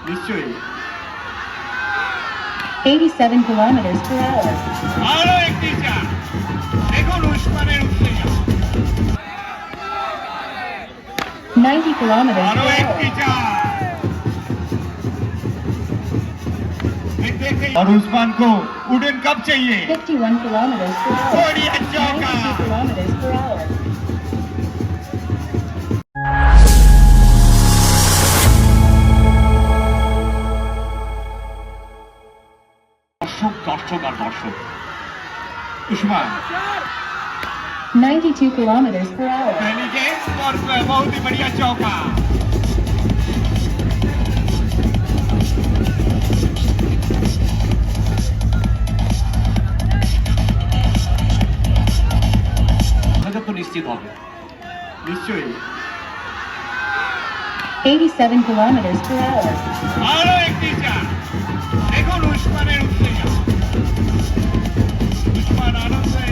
নিশ্চয়ই 87 kilometers per hour. আরো একটি চার দেখুন উসমানের উত্তেজনা 90 kilometers আরো per একটি hour. চার और उस्मान को वुडन कप चाहिए 51 kilometers per hour. बढ़िया चौका 92 kilometers per hour. दर्शक और दर्शक उस्मान 92 kilometers per hour. पहली गेंद और बहुत ही बढ़िया चौका तो निश्चित হবে নিশ্চয়ই 87 kilometers per hour. আরো একটি চার দেখুন উসমানের উত্তেজনা উসমান আনন্দে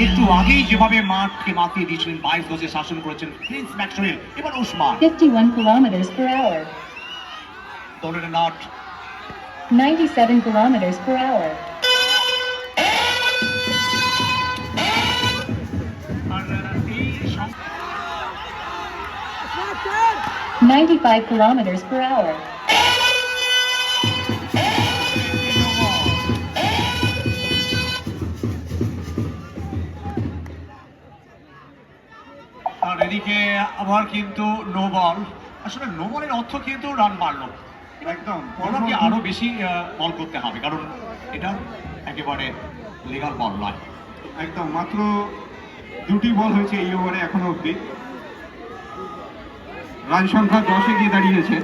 একটু আগেই যেভাবে মাঠকে মাতিয়ে দিয়েছিলেন 22 গজে শাসন করেছেন প্রিন্স ম্যাক্সওয়েল এবার উসমান 51 kilometers per hour. দলের নট 97 kilometers per hour. আর এই 95 kilometers per hour. আর এদিকে আবার কিন্তু নো বল আসলে নো বলের অর্থ কিন্তু রান মারলো একদম ওনাকে আরো বেশি বল করতে হবে কারণ এটা একেবারে লিগাল বল নয় একদম মাত্র দুটি বল হয়েছে এই ওভারে এখনো অবধি রান সংখ্যা 10-এ গিয়ে দাঁড়িয়েছে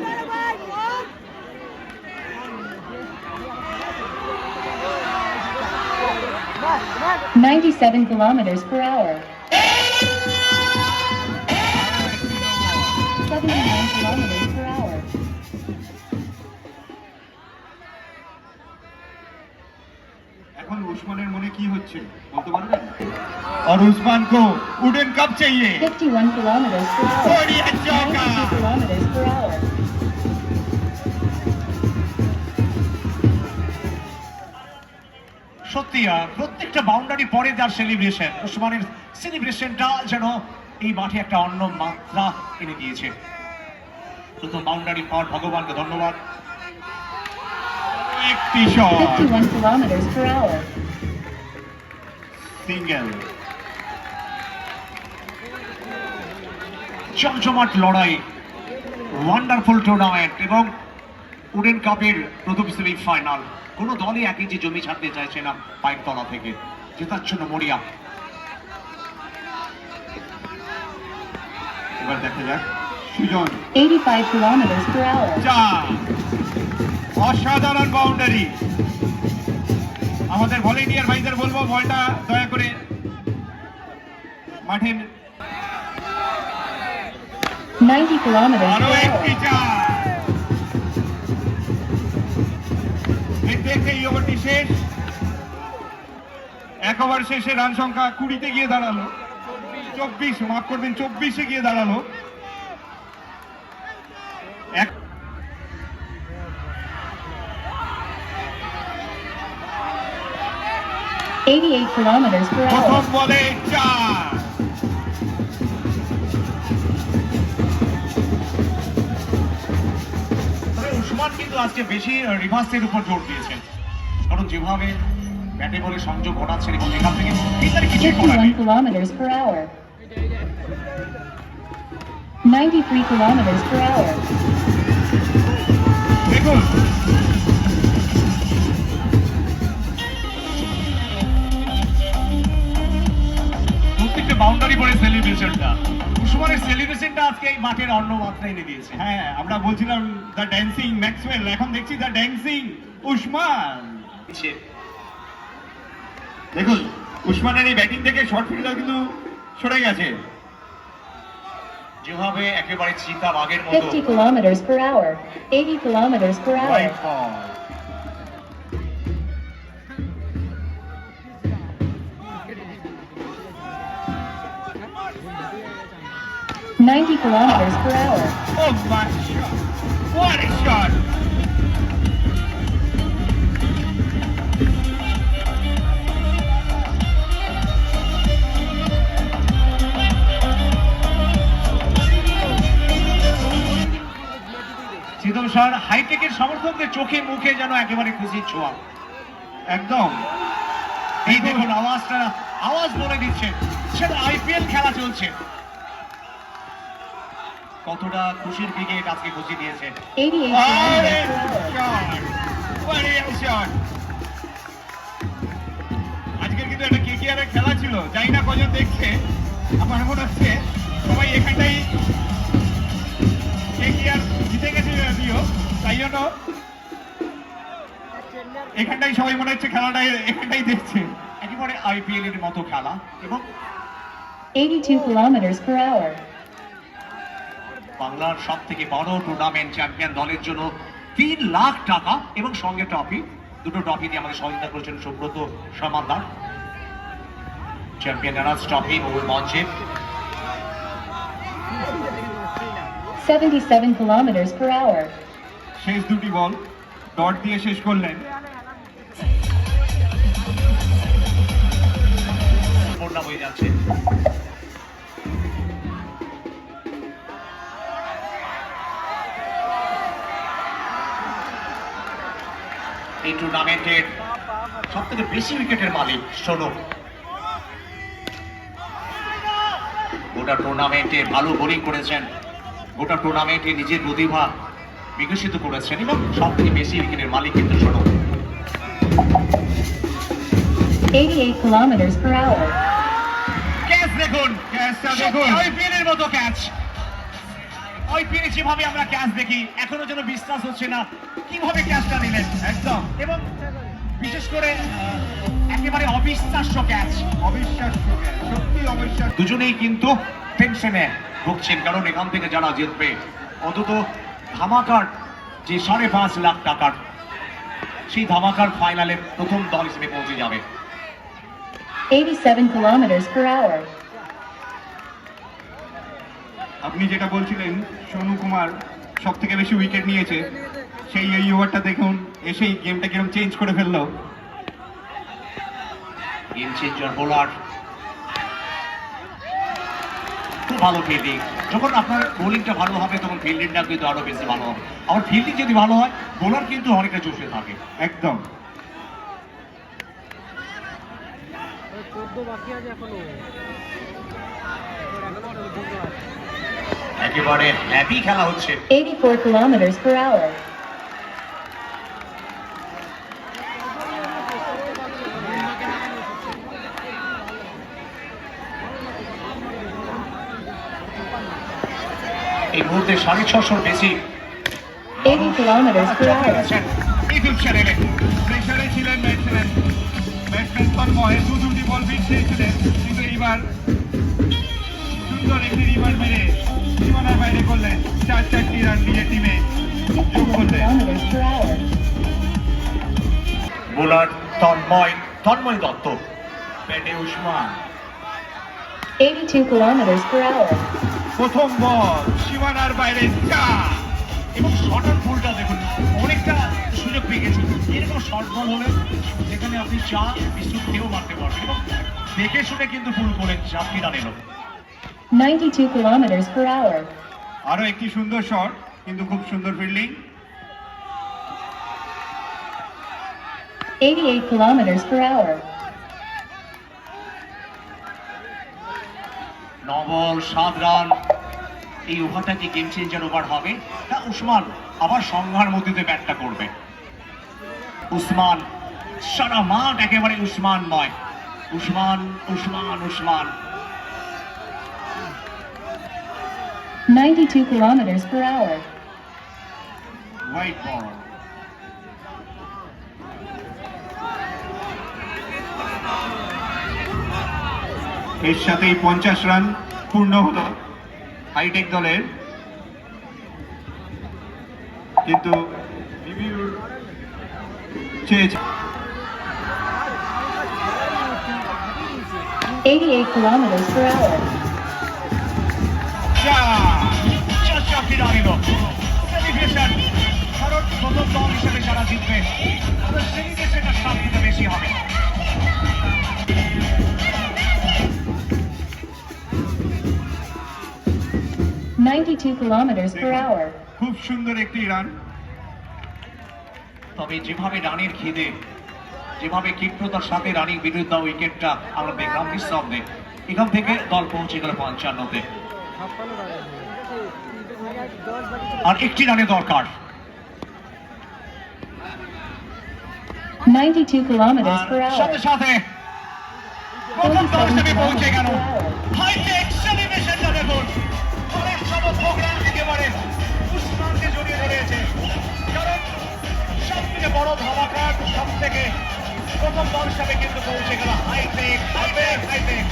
$97 kilometers per hour. 79 kilometers per hour. এখন উসমানের মনে কি হচ্ছে বলতে পারবেন और उस्मान को वुडन कप चाहिए 51 kilometers per hour. बढ़िया चौका 92 kilometers per hour. সত্যি প্রত্যেকটা বাউন্ডারি পরে যার সেলিব্রেশন উসমানের সেলিব্রেশনটা যেন এই মাঠে একটা অন্য মাত্রা এনে দিয়েছে প্রথম বাউন্ডারি পর ভগবানকে ধন্যবাদ একটি shot 51 kilometers per hour. Single জমজমাট লড়াই ওয়ান্ডারফুল টুর্নামেন্ট এবং উডেন কাপের প্রথম সেমিফাইনাল কোন দলই এক ইঞ্চি জমি ছাড়তে চাইছে না পায়ের তলা থেকে জেতার জন্য মরিয়া এবার দেখা যাক সুজন 85 kilometers per hour. অসাধারণ বাউন্ডারি আমাদের ভলেন্টিয়ার ভাইদের বলবো বলটা দয়া করে মাঠে 90 kilometers আরো per একটি hour. চার দেখতে এই ওভারটি শেষ এক ওভার শেষে রান সংখ্যা 20-তে গিয়ে দাঁড়ালো 24 মাফ করবেন 24-এ গিয়ে দাঁড়ালো 88 kilometers per প্রথম hour. বলে চার তবে উসমান কিন্তু আজকে বেশি রিভার্সের উপর জোর দিয়েছেন কারণ যেভাবে ব্যাটে বলে সংযোগ ঘটাচ্ছেন এবং এখান থেকে ভিতরে কিছুই করার নেই 51 kilometers per hour. 93 kilometers per hour. দেখুন প্রত্যেকটা বাউন্ডারি পরে সেলিব্রেশনটা উসমানের সেলিব্রেশনটা আজকে এই মাঠের অন্য মাত্রা এনে দিয়েছে হ্যাঁ আমরা বলছিলাম দ্য ড্যান্সিং ম্যাক্সওয়েল এখন দেখছি দ্য ড্যান্সিং উসমান দেখুন উসমানের এই ব্যাটিং থেকে শর্ট ফিল্ডার কিন্তু সরে গেছে যেভাবে একেবারে চিতা বাঘের মতো 50 kilometers per hour. 80 kilometers per hour. Right ball 90 kilometers per hour. Oh my God! What a shot! সিদ্ধম স্যার হাইটেকের সমর্থকদের চোখে মুখে যেন একেবারে খুশির ছোঁয়া একদম এই দেখুন আওয়াজ বলে দিচ্ছে সেটা আইপিএল খেলা চলছে কতটা খুশির ক্রিকেট আজকে খুশি দিয়েছে 88 kilometers per hour. আজকের কিন্তু একটা কেকেআর এর খেলা ছিল জানি না কজন দেখছে আমার মনে হচ্ছে সবাই এখানটাই কেকেআর জিতে গেছে যদিও তাই জন্য এখানটাই সবাই মনে হচ্ছে খেলাটাই এখানটাই দেখছে একেবারে আইপিএল এর মতো খেলা এবং 82 kilometers per hour. বাংলার সব থেকে বড় টুর্নামেন্ট চ্যাম্পিয়ন দলের জন্য 3 লাখ টাকা এবং সঙ্গে ট্রফি দুটো ট্রফি দিয়ে আমাদের সহযোগিতা করেছেন Subrata Samaddar champion runners trophy মূল মঞ্চে 77 kilometers per hour. শেষ দুটি বল ডট দিয়ে শেষ করলেন বন্যা হয়ে যাচ্ছে এই টুর্নামেন্টের সব থেকে বেশি উইকেটের মালিক সোনু গোটা টুর্নামেন্টে ভালো বোলিং করেছেন গোটা টুর্নামেন্টে নিজের প্রতিভা বিকশিত করেছেন এবং সব থেকে বেশি উইকেটের মালিক কিন্তু Sonu 88 kilometers per hour. Catch দেখুন ক্যাচটা দেখুন আইপিএলের মতো ক্যাচ আইপিএলে যেভাবে আমরা ক্যাচ দেখি এখনো যেন বিশ্বাস হচ্ছে না কিভাবে ক্যাচটা নিলেন একদম এবং বিশেষ করে একেবারে অবিশ্বাস্য ক্যাচ সত্যি অবিশ্বাস্য দুজনেই কিন্তু টেনশনে ভুগছেন কারণ এখান থেকে যারা জিতবে অন্তত ধামাকার যে 5.5 লাখ টাকার সেই ধামাকার ফাইনালে প্রথম দল হিসেবে পৌঁছে যাবে 87 kilometers per hour. আপনি যেটা বলছিলেন সোনু কুমার সব থেকে বেশি উইকেট নিয়েছে সেই এই ওভারটা দেখুন এসেই গেমটা কিরকম চেঞ্জ করে ফেললো গেম চেঞ্জার বোলার খুব ভালো ফিল্ডিং যখন আপনার বোলিংটা ভালো হবে তখন ফিল্ডিংটা কিন্তু আরো বেশি ভালো হবে আবার ফিল্ডিং যদি ভালো হয় বোলার কিন্তু অনেকটা চষে থাকে একদম একেবারে হ্যাপি খেলা হচ্ছে 84 kilometers per hour. এই মুহূর্তে 650 বেশি 80 kilometers per hour. ইউটিউব চ্যানেলে প্রেশারে ছিলেন ব্যাটসম্যান তন্ময় দুটি বল বিট খেয়েছিলেন কিন্তু এইবার সুন্দর একটি রিভার মেরে সীমানার বাইরে করলেন 4টি রান নিয়ে টিমে যোগ 81 করলেন kilometers per hour. Bowler Tanmoy Dutta ব্যাটে উসমান 82 kilometers per hour. প্রথম বল সীমানার বাইরে এবং শর্ট ফুলটা দেখুন অনেকটা সুযোগ পেয়ে গেছে এরকম শর্ট বল হলে যেখানে আপনি বিস্কুট খেয়েও মারতে পারবেন এবং দেখে শুনে কিন্তু ফুল করে 4টি রান এলো 92 kilometers per hour. আরো একটি সুন্দর শট কিন্তু খুব সুন্দর ফিল্ডিং 88 kilometers per hour. 9 বল 7 রান এই ওভারটা কি গেম চেঞ্জার ওভার হবে না উসমান আবার সংঘার মধ্যে দিয়ে ব্যাটটা করবে উসমান সারা মাঠ একেবারে উসমানময় Usman 92 kilometers per hour. White ball এর সাথেই 50 রান পূর্ণ হলো হাইটেক দলের কিন্তু রিভিউ চেয়েছে 88 kilometers per hour. চারটি রান এলো সেলিব্রেশন, কারণ প্রথম দল হিসেবে যারা জিতবে তাদের সেলিব্রেশনটা শান্তিতে বেশি হবে। Ninety-two kilometers per hour. খুব সুন্দর একটি রান। তবে যেভাবে রানের খিদে, যেভাবে ক্ষিপ্রতার সাথে রানিং বিরুদ্ধে উইকেটটা আমরা দেখলাম, নিঃসন্দেহে এখান থেকে দল পৌঁছে গেল 55-তে। আর একটি রানের দরকার। 92 kilometers per আর সাথে hour. সাথে প্রথম দল 27 হিসেবে পৌঁছে গেল। kilometers per hour. হাইটেক সেলিব্রেশনটা দেখুন, অনেক সমর্থকরা একেবারে উষ্মান্তে জড়িয়ে ধরেছে, কারণ সব থেকে বড় ধামাকার সব থেকে প্রথম দল হিসাবে কিন্তু পৌঁছে গেল হাইটেক হাইটেক হাইটেক।